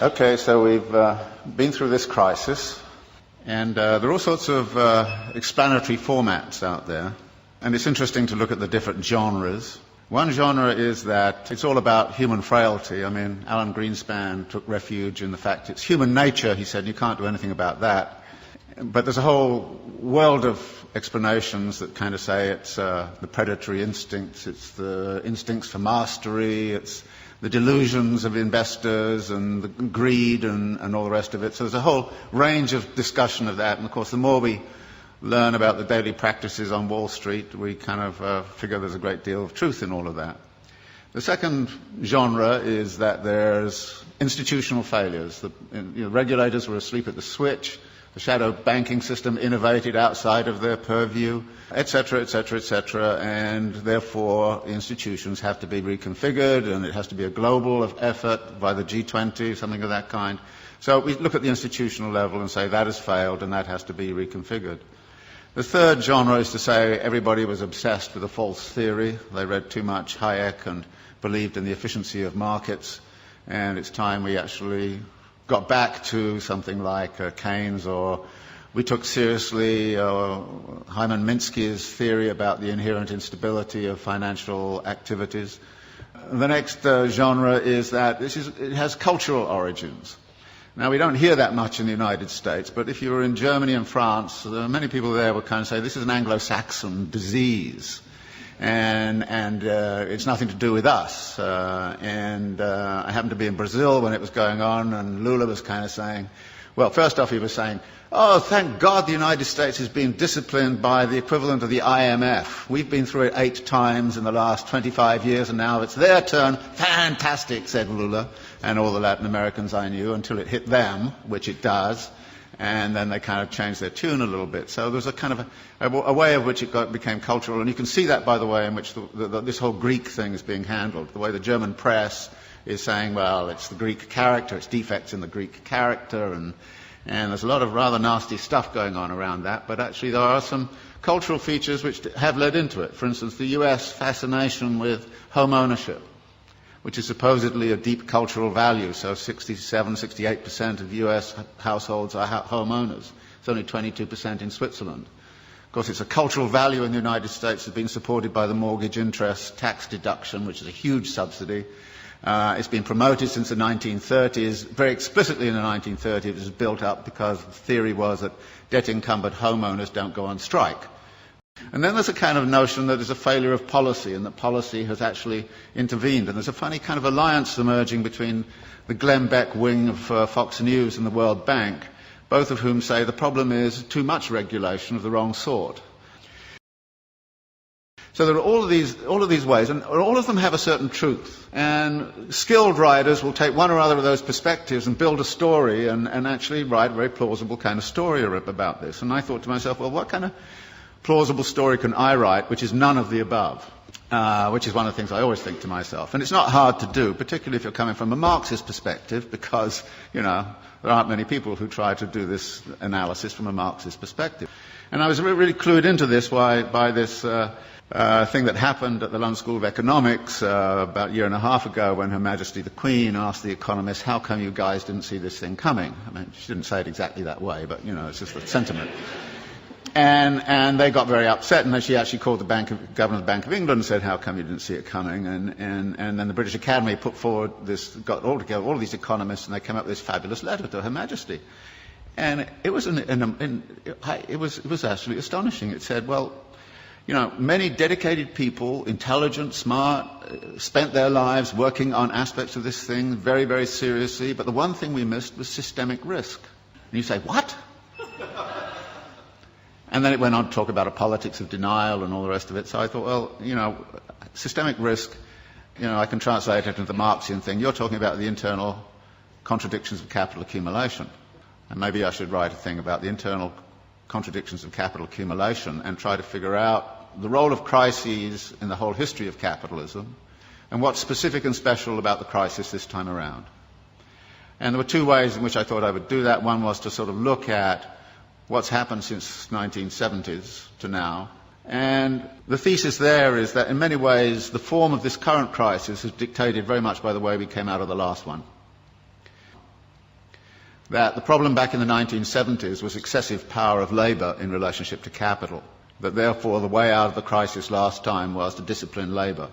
Okay, so we've been through this crisis, and there are all sorts of explanatory formats out there, and it's interesting to look at the different genres. One genre is that it's all about human frailty. I mean, Alan Greenspan took refuge in the fact it's human nature. He said you can't do anything about that. But there's a whole world of explanations that kind of say it's the predatory instincts, it's the instincts for mastery, it's the delusions of investors and the greed and all the rest of it. So there's a whole range of discussion of that. And of course, the more we learn about the daily practices on Wall Street, we kind of figure there's a great deal of truth in all of that. The second genre is that there's institutional failures. The regulators were asleep at the switch. The shadow banking system innovated outside of their purview, etc., etc., etc., and therefore the institutions have to be reconfigured, and it has to be a global effort by the G20, something of that kind. So we look at the institutional level and say that has failed and that has to be reconfigured. The third genre is to say everybody was obsessed with a false theory. They read too much Hayek and believed in the efficiency of markets, and it's time we actually got back to something like Keynes, or we took seriously Hyman Minsky's theory about the inherent instability of financial activities. The next genre is that it has cultural origins. Now, we don't hear that much in the United States, but if you were in Germany and France, many people there would kind of say this is an Anglo-Saxon disease. And it's nothing to do with us. I happened to be in Brazil when it was going on, and Lula was kind of saying, well, first off he was saying, oh, thank God the United States has been disciplined by the equivalent of the IMF. We've been through it 8 times in the last 25 years, and now it's their turn. Fantastic, said Lula, and all the Latin Americans I knew, until it hit them, which it does. And then they kind of changed their tune a little bit. So there's a kind of a way of which it became cultural. And you can see that by the way in which this whole Greek thing is being handled. The way the German press is saying, well, it's the Greek character, it's defects in the Greek character. And there's a lot of rather nasty stuff going on around that. But actually there are some cultural features which have led into it. For instance, the US fascination with home ownership, which is supposedly a deep cultural value. So 67, 68% of US households are homeowners. It's only 22% in Switzerland. Of course, it's a cultural value in the United States. It's been supported by the mortgage interest tax deduction, which is a huge subsidy. It's been promoted since the 1930s. Very explicitly in the 1930s, it was built up because the theory was that debt-encumbered homeowners don't go on strike. And then there's a kind of notion that there's a failure of policy, and that policy has actually intervened. And there's a funny kind of alliance emerging between the Glenn Beck wing of Fox News and the World Bank, both of whom say the problem is too much regulation of the wrong sort. So there are all of these ways, and all of them have a certain truth. And skilled writers will take one or other of those perspectives and build a story and actually write a very plausible kind of story about this. And I thought to myself, well, what kind of plausible story can I write which is none of the above, which is one of the things I always think to myself. And it's not hard to do, particularly if you're coming from a Marxist perspective, because, there aren't many people who try to do this analysis from a Marxist perspective. And I was really clued into this by this thing that happened at the London School of Economics about a year and a half ago, when Her Majesty the Queen asked the economists, how come you guys didn't see this thing coming? I mean, she didn't say it exactly that way, but, it's just the sentiment. And they got very upset, and then she actually called the Governor of the Bank of England and said, how come you didn't see it coming? And then the British Academy put forward got all together all of these economists, and they came up with this fabulous letter to Her Majesty. And it was it was absolutely astonishing. It said, well, many dedicated people, intelligent, smart, spent their lives working on aspects of this thing very, very seriously, but the one thing we missed was systemic risk. And you say, what? And then it went on to talk about a politics of denial and all the rest of it. So I thought, well, systemic risk, I can translate it into the Marxian thing. You're talking about the internal contradictions of capital accumulation. And maybe I should write a thing about the internal contradictions of capital accumulation and try to figure out the role of crises in the whole history of capitalism and what's specific and special about the crisis this time around. And there were 2 ways in which I thought I would do that. One was to sort of look at what's happened since 1970s to now. And the thesis there is that in many ways the form of this current crisis is dictated very much by the way we came out of the last one. that the problem back in the 1970s was excessive power of labour in relationship to capital, that therefore the way out of the crisis last time was to discipline labour.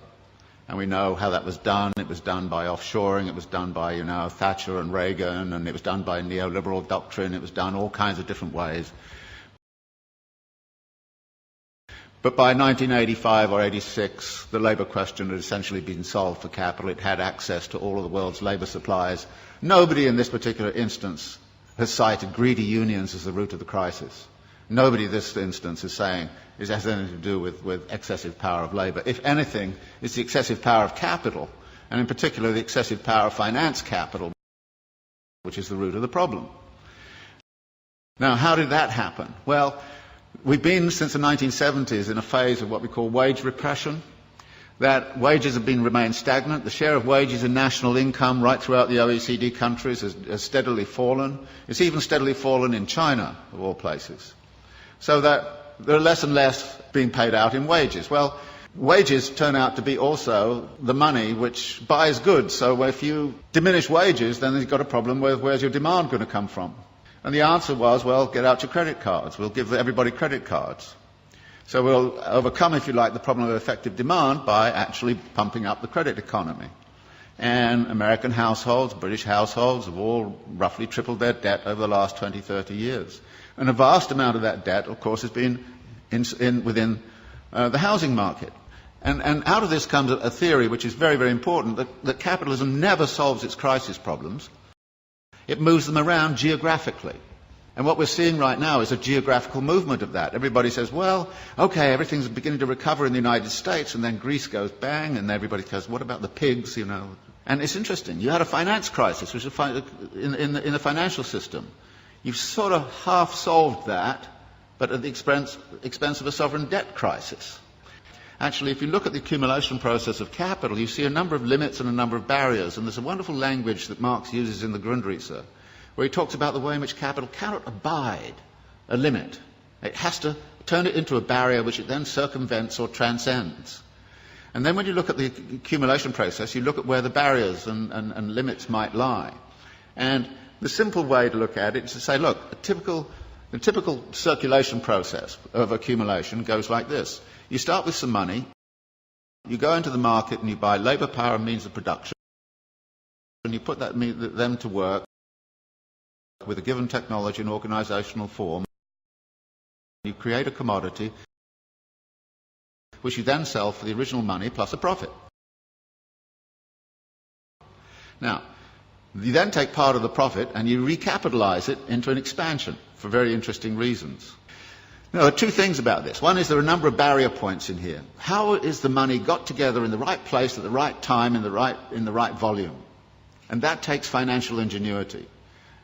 And we know how that was done. It was done by offshoring, it was done by, Thatcher and Reagan, and it was done by neoliberal doctrine, it was done all kinds of different ways. But by 1985 or 86, the labour question had essentially been solved for capital. It had access to all of the world's labour supplies. Nobody in this particular instance has cited greedy unions as the root of the crisis. Nobody in this instance is saying it has anything to do with excessive power of labour. If anything, it's the excessive power of capital, and in particular the excessive power of finance capital, which is the root of the problem. Now, how did that happen? Well, we've been, since the 1970s, in a phase of what we call wage repression, that wages have remained stagnant. The share of wages in national income right throughout the OECD countries has steadily fallen. It's even steadily fallen in China, of all places. So that there are less and less being paid out in wages. Well, wages turn out to be also the money which buys goods. So if you diminish wages, then you've got a problem with where's your demand going to come from? And the answer was, well, get out your credit cards. We'll give everybody credit cards. So we'll overcome, if you like, the problem of effective demand by actually pumping up the credit economy. And American households, British households have all roughly tripled their debt over the last 20, 30 years. And a vast amount of that debt, of course, has been within the housing market. And out of this comes a theory which is very, very important, that capitalism never solves its crisis problems. It moves them around geographically. And what we're seeing right now is a geographical movement of that. Everybody says, well, okay, everything's beginning to recover in the United States, and then Greece goes bang, and everybody goes, what about the pigs, And it's interesting. You had a finance crisis, which is in the financial system. You've sort of half solved that, but at the expense of a sovereign debt crisis. Actually, if you look at the accumulation process of capital, you see a number of limits and a number of barriers. And there's a wonderful language that Marx uses in the Grundrisse, where he talks about the way in which capital cannot abide a limit. It has to turn it into a barrier which it then circumvents or transcends. And then when you look at the accumulation process, you look at where the barriers and limits might lie. And the simple way to look at it is to say, look, the typical circulation process of accumulation goes like this. You start with some money, you go into the market and you buy labour, power and means of production, and you put them to work with a given technology and organisational form. You create a commodity which you then sell for the original money plus a profit. Now, you then take part of the profit and you recapitalise it into an expansion for very interesting reasons. Now, there are two things about this. One is there are a number of barrier points in here. How is the money got together in the right place at the right time in the right volume? And that takes financial ingenuity.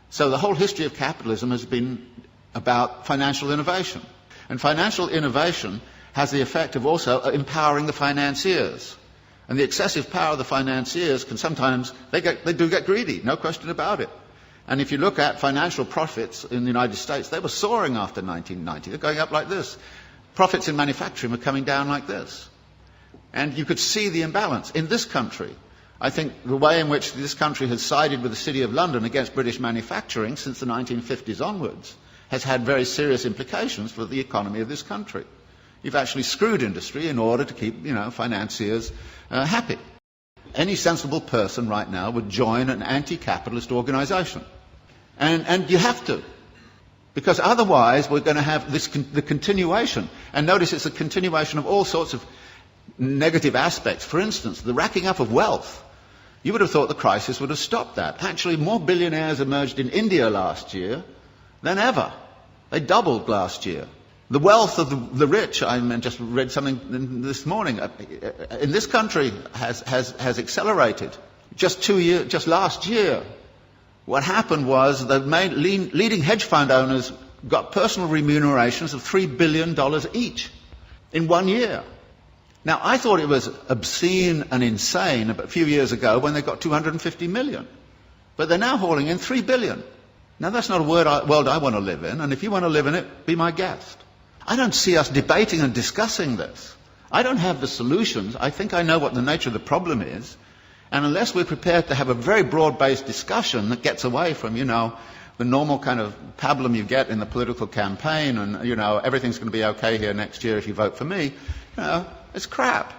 So the whole history of capitalism has been about financial innovation. And financial innovation has the effect of also empowering the financiers. And the excessive power of the financiers can sometimes, they do get greedy, no question about it. And if you look at financial profits in the United States, they were soaring after 1990. They're going up like this. Profits in manufacturing were coming down like this. And you could see the imbalance. In this country, I think the way in which this country has sided with the City of London against British manufacturing since the 1950s onwards has had very serious implications for the economy of this country. You've actually screwed industry in order to keep, financiers happy. Any sensible person right now would join an anti-capitalist organisation. And you have to. Because otherwise we're going to have the continuation. And notice it's a continuation of all sorts of negative aspects. For instance, the racking up of wealth. You would have thought the crisis would have stopped that. Actually, more billionaires emerged in India last year than ever. They doubled last year. The wealth of the rich, I just read something this morning, in this country has accelerated. Just last year, what happened was the leading hedge fund owners got personal remunerations of $3 billion each in 1 year. Now, I thought it was obscene and insane a few years ago when they got 250 million. But they're now hauling in 3 billion. Now, that's not a world I want to live in, and if you want to live in it, be my guest. I don't see us debating and discussing this. I don't have the solutions. I think I know what the nature of the problem is. And unless we're prepared to have a very broad-based discussion that gets away from, the normal kind of pablum you get in the political campaign, and, everything's going to be okay here next year if you vote for me, it's crap.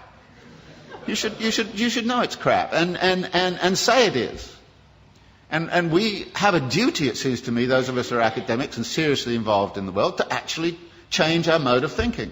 You should know it's crap, and say it is. And we have a duty, it seems to me, those of us who are academics and seriously involved in the world, to actually change our mode of thinking.